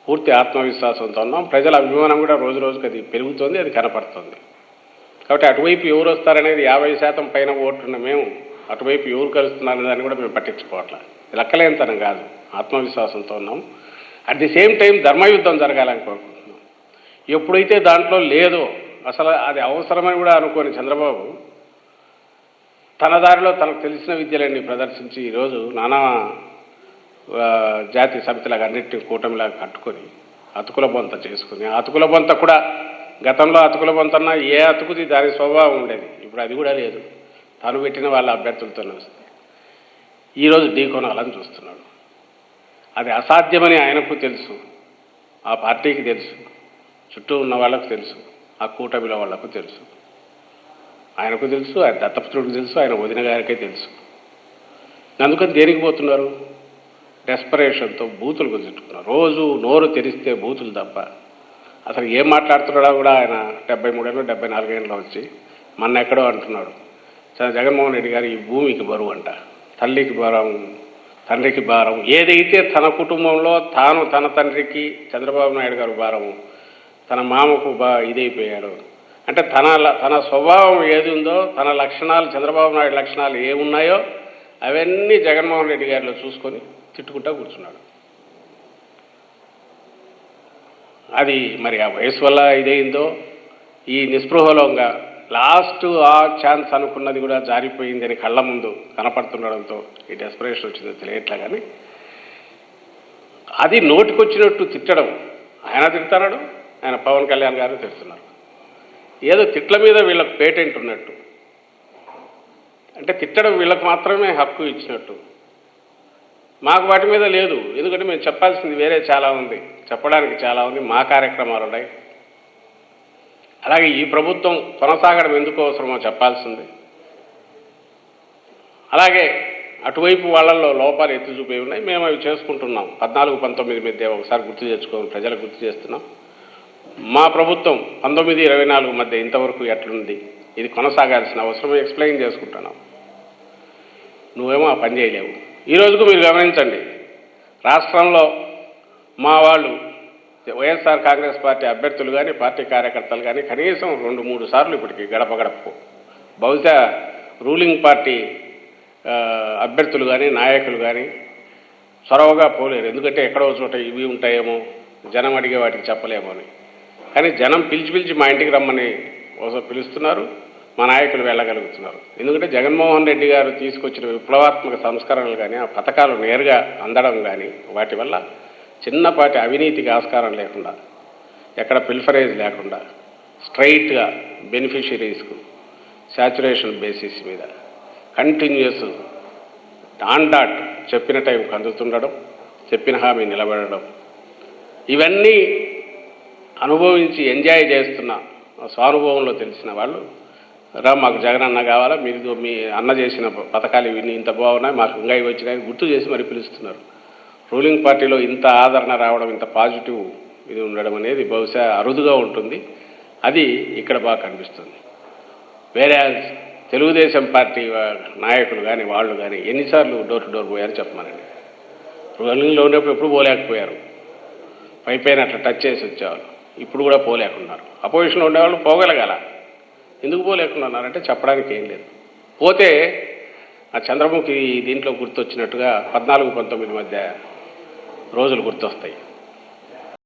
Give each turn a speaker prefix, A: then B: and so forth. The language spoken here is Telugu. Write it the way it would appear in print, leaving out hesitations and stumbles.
A: పూర్తి ఆత్మవిశ్వాసంతో ఉన్నాం. ప్రజల అభిమానం కూడా రోజు రోజుకి అది పెరుగుతోంది, అది కనపడుతుంది. కాబట్టి అటువైపు ఎవరు వస్తారనేది 50% పైన ఓట్లున్న మేము అటువైపు ఎవరు కలుస్తున్నారనే దాన్ని కూడా మేము పట్టించుకోవట్లా. లెక్కలేనితనం కాదు, ఆత్మవిశ్వాసంతో ఉన్నాం. అట్ ది సేమ్ టైం ధర్మయుద్ధం జరగాలని కోరుకుంటున్నాం. ఎప్పుడైతే దాంట్లో లేదో, అసలు అది అవసరమని కూడా అనుకోని చంద్రబాబు తన దారిలో తనకు తెలిసిన విద్యలన్నీ ప్రదర్శించి ఈరోజు నానా జాతీయ సమితిలాగా అన్నింటినీ కూటమిలాగా కట్టుకొని అతుకుల బొంత చేసుకుని, అతుకుల బొంత కూడా గతంలో అతుకుల బొంతన్నా ఏ అతుకుది దాని స్వభావం ఉండేది, ఇప్పుడు అది కూడా లేదు. తను పెట్టిన వాళ్ళ అభ్యర్థులతోనే వస్తుంది. ఈరోజు ఢీకొనాలని చూస్తున్నాడు. అది అసాధ్యమని ఆయనకు తెలుసు, ఆ పార్టీకి తెలుసు, చుట్టూ ఉన్న వాళ్ళకు తెలుసు, ఆ కూటమిలో వాళ్లకు తెలుసు, ఆయనకు తెలుసు, ఆయన దత్తపుత్రుడికి తెలుసు, ఆయన వదిన గారికే తెలుసు. అందుకని దేనికి పోతున్నారు? డెస్పరేషన్తో బూతులు గుర్తున్నారు. రోజు నోరు తెరిస్తే బూతులు తప్ప అసలు ఏం మాట్లాడుతున్నాడో కూడా ఆయన 73 ఏళ్ళు 74 ఏళ్ళు వచ్చి మొన్న ఎక్కడో అంటున్నాడు, జగన్మోహన్ రెడ్డి గారు ఈ భూమికి బరువు అంట, తల్లికి భారం, తండ్రికి భారం. ఏదైతే తన కుటుంబంలో తాను తన తండ్రికి చంద్రబాబు నాయుడు గారు భారము, తన మామకు ఇదైపోయాడు అంటే తన స్వభావం ఏది ఉందో, తన లక్షణాలు చంద్రబాబు నాయుడు లక్షణాలు ఏమున్నాయో అవన్నీ జగన్మోహన్ రెడ్డి గారిలో చూసుకొని తిట్టుకుంటా కూర్చున్నాడు. అది మరి ఆ వయసు వల్ల ఇదైందో, ఈ నిస్పృహలోంగా లాస్ట్ ఆ ఛాన్స్ అనుకున్నది కూడా జారిపోయింది అని కళ్ళ ముందు కనపడుతుండడంతో ఈ డెస్పరేషన్ వచ్చిందో తెలియట్లే. కానీ అది నోటికొచ్చినట్టు తిట్టడం, ఆయన తిడుతున్నాడు, ఆయన పవన్ కళ్యాణ్ గారు తిడుతున్నారు. ఏదో తిట్ల మీద వీళ్ళకు పేటెంట్ ఉన్నట్టు, అంటే తిట్టడం వీళ్ళకు మాత్రమే హక్కు ఇచ్చినట్టు. మాకు వాటి మీద లేదు, ఎందుకంటే మేము చెప్పాల్సింది వేరే చాలా ఉంది, చెప్పడానికి చాలా ఉంది, మా కార్యక్రమాలు ఉన్నాయి. అలాగే ఈ ప్రభుత్వం కొనసాగడం ఎందుకు అవసరమో చెప్పాల్సింది. అలాగే అటువైపు వాళ్ళల్లో లోపాలు ఎత్తి చూపేవి ఉన్నాయి, మేము అవి చేసుకుంటున్నాం. 14-19 మధ్య ఒకసారి గుర్తు తెచ్చుకోవాలి, ప్రజలకు గుర్తు చేస్తున్నాం. మా ప్రభుత్వం 19-24 మధ్య ఇంతవరకు ఎట్లుంది, ఇది కొనసాగాల్సిన అవసరం ఎక్స్ప్లెయిన్ చేసుకుంటున్నాం. నువ్వేమో ఆ పని చేయలేవు. ఈ రోజుకు మీరు గమనించండి, రాష్ట్రంలో మా వాళ్ళు వైఎస్ఆర్ కాంగ్రెస్ పార్టీ అభ్యర్థులు కానీ పార్టీ కార్యకర్తలు కానీ కనీసం 2-3 సార్లు ఇప్పటికి గడప గడపకు, బహుశా రూలింగ్ పార్టీ అభ్యర్థులు కానీ నాయకులు కానీ చొరవగా పోలేరు. ఎందుకంటే ఎక్కడో చోట ఇవి ఉంటాయేమో, జనం అడిగే వాటికి చెప్పలేమో అని. కానీ జనం పిలిచి మా ఇంటికి రమ్మని ఒకసారి పిలుస్తున్నారు, మా నాయకులు వెళ్ళగలుగుతున్నారు. ఎందుకంటే జగన్మోహన్ రెడ్డి గారు తీసుకొచ్చిన విప్లవాత్మక సంస్కరణలు కానీ, ఆ పథకాలు నేరుగా అందడం కానీ, వాటి వల్ల చిన్నపాటి అవినీతికి ఆస్కారం లేకుండా, ఎక్కడ పిల్ఫరేజ్ లేకుండా స్ట్రైట్గా బెనిఫిషరీస్కు శాచురేషన్ బేసిస్ మీద కంటిన్యూస్ ఆన్ డాట్ చెప్పిన టైంకి అందుతుండడం, చెప్పిన హామీ నిలబడడం, ఇవన్నీ అనుభవించి ఎంజాయ్ చేస్తున్న స్వానుభవంలో తెలిసిన వాళ్ళు మాకు జగన్ అన్న కావాలా, మీరు మీ అన్న చేసిన పథకాలు ఇవన్నీ ఇంత బాగున్నాయి, మాకు ఇంకా ఇవి వచ్చినాయి గుర్తు చేసి మరి పిలుస్తున్నారు. రూలింగ్ పార్టీలో ఇంత ఆదరణ రావడం, ఇంత పాజిటివ్ ఇది ఉండడం అనేది బహుశా అరుదుగా ఉంటుంది. అది ఇక్కడ బాగా కనిపిస్తుంది. వేరే తెలుగుదేశం పార్టీ నాయకులు కానీ వాళ్ళు కానీ ఎన్నిసార్లు డోర్ టు డోర్ పోయారు చెప్పమనండి. రూలింగ్లో ఉన్నప్పుడు ఎప్పుడు పోలేకపోయారు, పైపైన అట్లా టచ్ చేసి వచ్చేవాళ్ళు. ఇప్పుడు కూడా పోలేకున్నారు. అపోజిషన్లో ఉండేవాళ్ళు పోగలగాల, ఎందుకు పోలేకున్నారంటే చెప్పడానికి ఏం లేదు. పోతే ఆ చంద్రముఖి దీంట్లో గుర్తొచ్చినట్టుగా 14-19 మధ్య రోజులు గుర్తొస్తాయి.